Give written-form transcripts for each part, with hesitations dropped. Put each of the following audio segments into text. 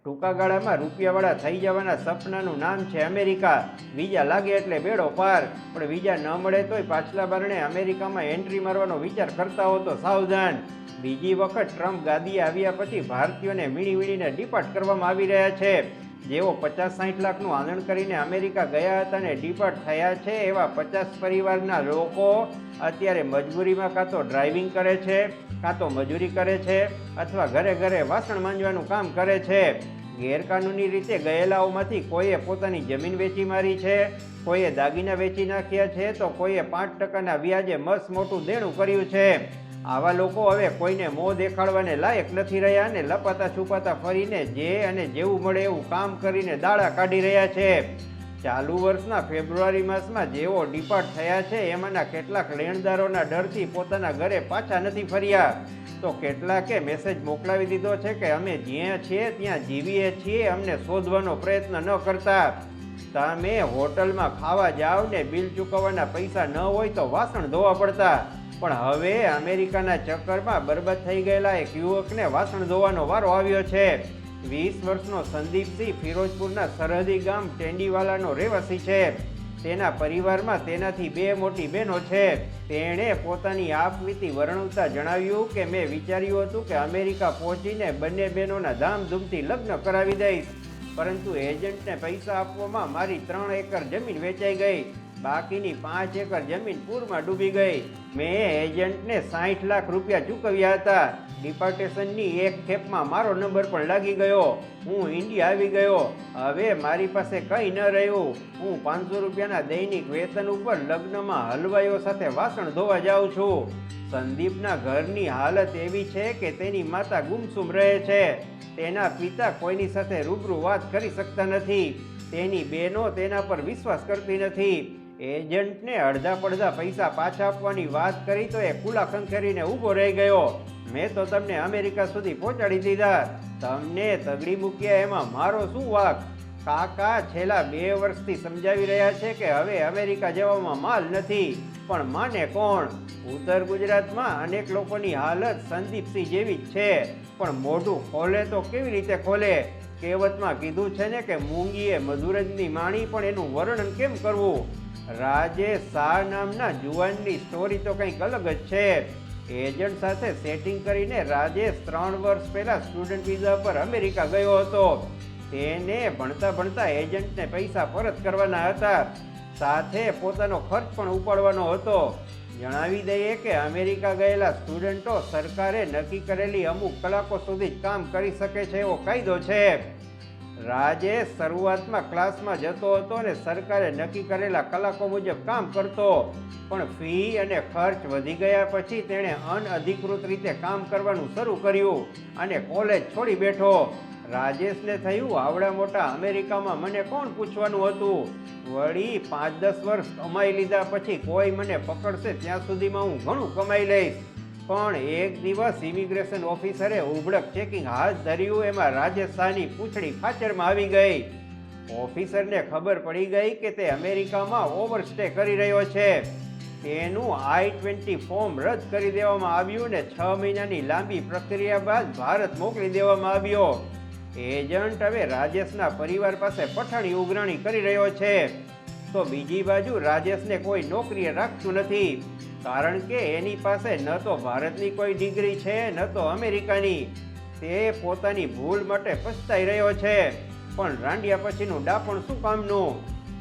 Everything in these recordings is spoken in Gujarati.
ટૂંકા ગાળામાં રૂપિયાવાળા થઈ જવાના સપનાનું નામ છે અમેરિકા. વિઝા લાગે એટલે બેડો પાર. પણ વિઝા ન મળે તોય પાછલા બારણે અમેરિકામાં એન્ટ્રી મારવાનો વિચાર કરતા હો તો સાવધાન. બીજી વખત ટ્રમ્પ ગાદીએ આવ્યા પછી ભારતીયોને વીણી વીણીને ડિપાર્ટ કરવામાં આવી રહ્યા છે. જેઓ 50-60 લાખનું આંદણ કરીને અમેરિકા ગયા હતા અને ડિપાર્ટ થયા છે, એવા 50 પરિવારના લોકો અત્યારે મજબૂરીમાં કાં તો ડ્રાઇવિંગ કરે છે, કાં તો મજૂરી કરે છે, અથવા ઘરે ઘરે વાસણ માંજવાનું કામ કરે છે. ગેરકાનૂની રીતે ગયેલાઓમાંથી કોઈએ પોતાની જમીન વેચી મારી છે, કોઈએ દાગીના વેચી નાખ્યા છે, તો કોઈએ 5% વ્યાજે મસ્ત મોટું દેણું કર્યું છે. આવા લોકો હવે કોઈને મોં દેખાડવાને લાયક નથી રહ્યા અને લપાતા છુપાતા ફરીને જે અને જેવું મળે એવું કામ કરીને દાડા કાઢી રહ્યા છે. ચાલુ વર્ષના ફેબ્રુઆરી માસમાં જેઓ ડિપાર્ટ થયા છે એમાંના કેટલાક લેણદારોના ડરથી પોતાના ઘરે પાછા નથી ફર્યા, તો કેટલાકે મેસેજ મોકલાવી દીધો છે કે અમે જ્યાં છીએ ત્યાં જીવીએ છીએ, અમને શોધવાનો પ્રયત્ન ન કરતા. તમે હોટલમાં ખાવા જાઓ ને બિલ ચૂકવવાના પૈસા ન હોય તો વાસણ ધોવા પડતા. પણ હવે અમેરિકાના ચક્કરમાં બરબાદ થઈ ગયેલા એક યુવકને વાસણ ધોવાનો વારો આવ્યો છે. 20 વર્ષનો સંદીપસિંહ ફિરોજપુરના સરહદી ગામ ટેંડીવાલાનો રહેવાસી છે. તેના પરિવારમાં તેનાથી 2 મોટી બહેનો છે. તેણે પોતાની આપવીતી વર્ણવતા જણાવ્યું કે મેં વિચાર્યું હતું કે અમેરિકા પહોંચીને બંને બહેનોના ધામધૂમથી લગ્ન કરાવી દઈશ, પરંતુ એજન્ટને પૈસા આપવામાં મારી 3 એકર જમીન વેચાઈ ગઈ. બાકીની 5 એકર જમીન પૂરમાં ડૂબી ગઈ. મેં એજન્ટને 60 લાખ રૂપિયા ચૂકવ્યા હતા. ડિપાર્ટેશનની એક ખેપમાં મારો નંબર પણ લાગી ગયો. હું ઇન્ડિયા આવી ગયો. હવે મારી પાસે કંઈ ન રહ્યું. હું 500 રૂપિયાના દૈનિક વેતન ઉપર લગ્નમાં હલવાઈઓ સાથે વાસણ ધોવા જાઉં છું. સંદીપના ઘરની હાલત એવી છે કે તેની માતા ગુમસુમ રહે છે. તેના પિતા કોઈની સાથે રૂબરૂ વાત કરી શકતા નથી. તેની બહેનો તેના પર વિશ્વાસ કરતી નથી. એજન્ટને અડધા પડધા પૈસા પાછા આપવાની વાત કરી તો એ ખુલ્લા ખંખેરીને ઊભો રહી ગયો. મેં તો તમને અમેરિકા સુધી પહોંચાડી દીધા, તમને તગડી મૂક્યા, એમાં મારો શું વાંક? કાકા છેલ્લા 2 વર્ષથી સમજાવી રહ્યા છે કે હવે અમેરિકા જવામાં માલ નથી, પણ માને કોણ? ઉત્તર ગુજરાતમાં અનેક લોકોની હાલત સંદીપસિંહ જેવી જ છે, પણ મોઢું ખોલે તો કેવી રીતે ખોલે? કહેવતમાં કીધું છે ને કે મૂંગીએ મધુરજની માણી, પણ એનું વર્ણન કેમ કરવું? રાજેશ શાહ નામના જુવાનની સ્ટોરી તો કંઈક અલગ જ છે. એજન્ટ સાથે સેટિંગ કરીને રાજેશ 3 વર્ષ પહેલા સ્ટુડન્ટ વિઝા પર અમેરિકા ગયો હતો. તેને ભણતા ભણતા એજન્ટને પૈસા પરત કરવાના હતા, સાથે પોતાનો ખર્ચ પણ ઉપાડવાનો હતો. જણાવી દઈએ કે અમેરિકા ગયેલા સ્ટુડન્ટો સરકારે નક્કી કરેલી અમુક કલાકો સુધી જ કામ કરી શકે છે એવો કાયદો છે. રાજેશ શરૂઆતમાં ક્લાસમાં જતો હતો અને સરકારે નક્કી કરેલા કલાકો મુજબ કામ કરતો, પણ ફી અને ખર્ચ વધી ગયા પછી તેણે અનઅધિકૃત રીતે કામ કરવાનું શરૂ કર્યું અને કોલેજ છોડી બેઠો. રાજેશને થયું, આવડા મોટા અમેરિકામાં મને કોણ પૂછવાનું હતું? વળી 5-10 વર્ષ કમાઈ લીધા પછી કોઈ મને પકડશે ત્યાં સુધીમાં હું ઘણું કમાઈ લઈશ. પણ એક દિવસ ઇમિગ્રેશન ઓફિસરે ઉબડક ચેકિંગ હાથ ધર્યું. એમાં રાજેશ શાહની પૂંછડી ખાચરમાં આવી ગઈ. ઓફિસરને ખબર પડી ગઈ કે તે અમેરિકામાં ઓવરસ્ટે કરી રહ્યો છે. તેનું I-20 ફોર્મ રદ કરી દેવામાં આવ્યું ને 6 મહિનાની લાંબી પ્રક્રિયા બાદ ભારત મોકલી દેવામાં આવ્યો. એજન્ટ હવે રાજેશના પરિવાર પાસે પઠાણી ઉઘરાણી કરી રહ્યો છે. તો બીજી બાજુ રાજેશને કોઈ નોકરીએ રાખતું નથી, કારણ કે એની પાસે ન તો ભારતની કોઈ ડિગ્રી છે, ન તો અમેરિકાની. તે પોતાની ભૂલ માટે પછતાઈ રહ્યો છે, પણ રાંડિયા પછીનું ડાપણ શું કામનું?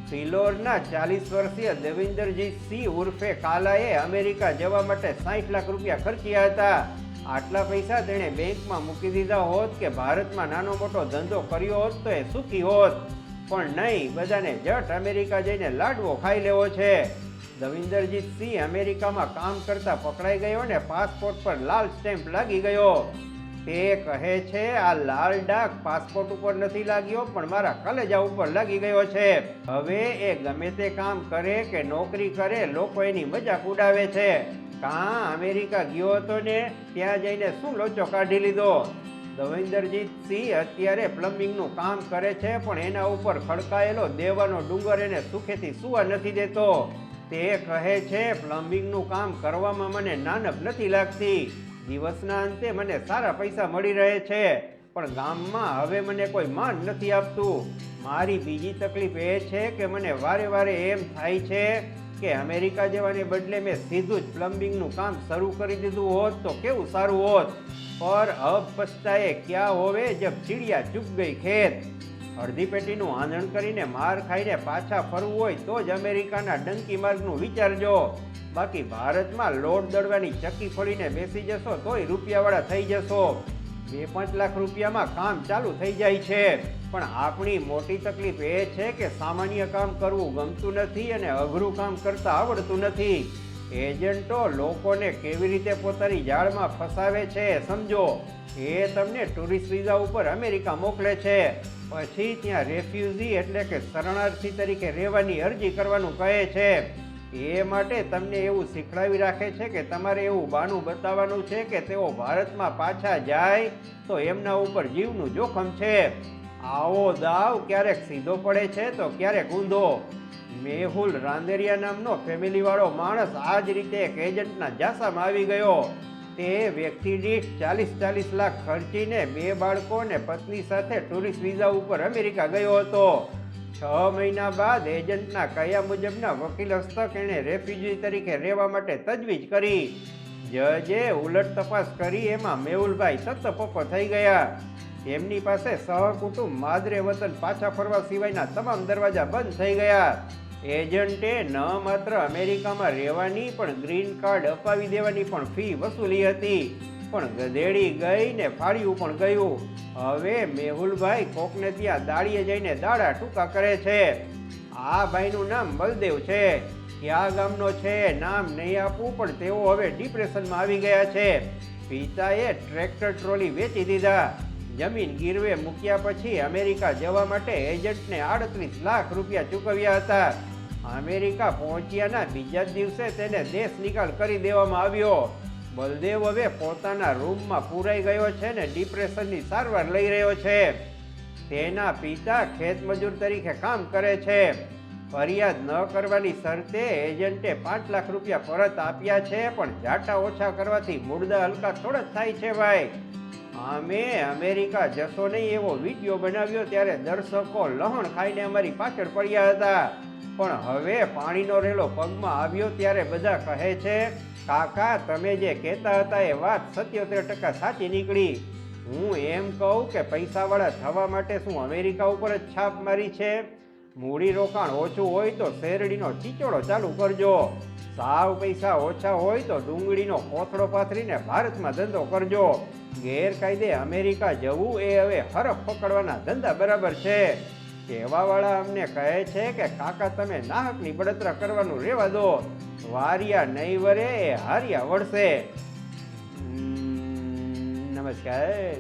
ફિલોરના 40 વર્ષીય દેવિન્દરજીતસિંહ ઉર્ફે કાલાએ અમેરિકા જવા માટે 60 લાખ રૂપિયા ખર્ચ્યા હતા. આટલા પૈસા તેણે બેંકમાં મૂકી દીધા હોત કે ભારતમાં નાનો મોટો ધંધો કર્યો હોત તો એ સુખી હોત. પણ નહીં, બધાને જટ અમેરિકા જઈને લાડવો ખાઈ લેવો છે. દેવિન્દરજીતસિંહ અમેરિકામાં કામ કરતા પકડાઈ ગયો ને પાસપોર્ટ પર લાલ સ્ટેમ્પ લાગી ગયો. તે કહે છે, આ લાલ ડાઘ પાસપોર્ટ ઉપર નથી લાગ્યો, પણ મારા કલેજા ઉપર લાગી ગયો છે. હવે એ ગમે તે કામ કરે કે નોકરી કરે, લોકો એની મજાક ઉડાવે છે. કાં અમેરિકા ગયો હતો ને ત્યાં જઈને શું લોચો કાઢી લીધો? દેવિન્દરજીતસિંહ અત્યારે પ્લમ્બિંગનું કામ કરે છે, પણ એના ઉપર ખડકાયેલો દેવાનો ડુંગર એને સુખેથી સૂવા નથી દેતો. તે કહે છે, પ્લમ્બિંગનું કામ કરવામાં મને નાનપ નથી લાગતી. દિવસના અંતે મને સારા પૈસા મળી રહે છે, પણ ગામમાં હવે મને કોઈ માન નથી આપતું. મારી બીજી તકલીફ એ છે કે મને વારે વારે એમ થાય છે કે અમેરિકા જવાને બદલે મેં સીધું જ પ્લમ્બિંગનું કામ શરૂ કરી દીધું હોત તો કેવું સારું હોત. પર અબ પછતાએ ક્યાં હોવે જબ ચીડિયા ચૂક ગઈ ખેત. અડધી પેટીનું આંધણ કરીને માર ખાઈને પાછા ફરવું હોય તો જ અમેરિકાના ડંકી માર્ગનું વિચારજો. બાકી ભારતમાં લોટ દળવાની ચક્કી ફોડીને બેસી જશો તોય રૂપિયાવાળા થઈ જશો. 2-5 લાખ રૂપિયામાં કામ ચાલુ થઈ જાય છે. પણ આપણી મોટી તકલીફ એ છે કે સામાન્ય કામ કરવું ગમતું નથી અને અઘરું કામ કરતા આવડતું નથી. એજન્ટો લોકોને કેવી રીતે પોતાની જાળમાં ફસાવે છે સમજો. એ તમને ટુરિસ્ટ વિઝા ઉપર અમેરિકા મોકલે છે, પછી ત્યાં રેફ્યુઝી એટલે કે શરણાર્થી તરીકે રહેવાની અરજી કરવાનું કહે છે. એ માટે તમને એવું શીખડાવી રાખે છે કે તમારે એવું બહાનું બતાવવાનું છે કે તેઓ ભારતમાં પાછા જાય તો એમના ઉપર જીવનું જોખમ છે. આવો દાવ ક્યારેક સીધો પડે છે તો ક્યારેક ઊંધો. મેહુલ રાંદેરિયા નામનો ફેમિલીવાળો માણસ આ જ રીતે એક એજન્ટના જાસામાં આવી ગયો. તે વ્યક્તિ દીઠ 40-40 લાખ ખર્ચીને 2 બાળકો અને પત્ની સાથે ટુરિસ્ટ વિઝા ઉપર અમેરિકા ગયો હતો. 6 મહિના બાદ એજન્ટના કહ્યા મુજબના વકીલ હસ્તક એણે રેફ્યુજી તરીકે રહેવા માટે તજવીજ કરી. જજે ઉલટ તપાસ કરી એમાં મેહુલભાઈ સત્તપપ્પો થઈ ગયા. તેમની પાસે સહકુટુંબ માદરે વતન પાછા ફરવા સિવાયના તમામ દરવાજા બંધ થઈ ગયા. એજન્ટે ન માત્ર અમેરિકામાં રહેવાની પણ ગ્રીન કાર્ડ અપાવી દેવાની પણ ફી વસૂલી હતી. પણ ગધેડી ગઈ ને ફાળ્યું પણ ગયું. હવે મેહુલભાઈ કોકને ત્યાં દાળીએ જઈને દાડા ટૂંકા કરે છે. આ ભાઈનું નામ બલદેવ છે. કયા ગામનો છે નામ નહીં આપવું, પણ તેઓ હવે ડિપ્રેશનમાં આવી ગયા છે. પિતાએ ટ્રેક્ટર ટ્રોલી વેચી દીધા. જમીન ગીરવે મૂક્યા પછી અમેરિકા જવા માટે એજન્ટને 38 લાખ રૂપિયા ચૂકવ્યા હતા. અમેરિકા પહોંચ્યાના બીજા જ દિવસે તેને દેશ નિકાલ કરી દેવામાં આવ્યો. બલદેવ હવે પોતાના રૂમમાં પૂરાઈ ગયો છે ને ડિપ્રેશનની સારવાર લઈ રહ્યો છે. તેના પિતા ખેતમજૂર તરીકે કામ કરે છે. ફરિયાદ ન કરવાની શરતે એજન્ટે 5 લાખ રૂપિયા પરત આપ્યા છે, પણ જાટા ઓછા કરવાથી મુર્દા હલકા થોડા જ થાય છે ભાઈ. અમે અમેરિકા જશો નહીં એવો વિડીયો બનાવ્યો ત્યારે દર્શકો લહણ ખાઈને અમારી પાછળ પડ્યા હતા. પણ હવે પાણીનો રેલો પગમાં આવ્યો ત્યારે બધા કહે છે, કાકા તમે જે કહેતા હતા એ વાત 77% સાચી નીકળી. હું એમ કહું કે પૈસાવાળા થવા માટે શું અમેરિકા ઉપર જ છાપ મારી છે? મૂડી રોકાણ ઓછું હોય તો શેરડીનો ચીચોડો ચાલુ કરજો. સાવ પૈસા ઓછા હોય તો ડુંગળીનો કોથળો પાથરીને ભારતમાં ધંધો કરજો. ગેરકાયદે અમેરિકા જવું એ હવે હરફ પકડવાના ધંધા બરાબર છે. કહેવાવાળા અમને કહે છે કે કાકા તમે નાહકની બળતરા કરવાનું રહેવા દો. વારિયા નહીં વરે એ હારિયા વળશે. નમસ્કાર.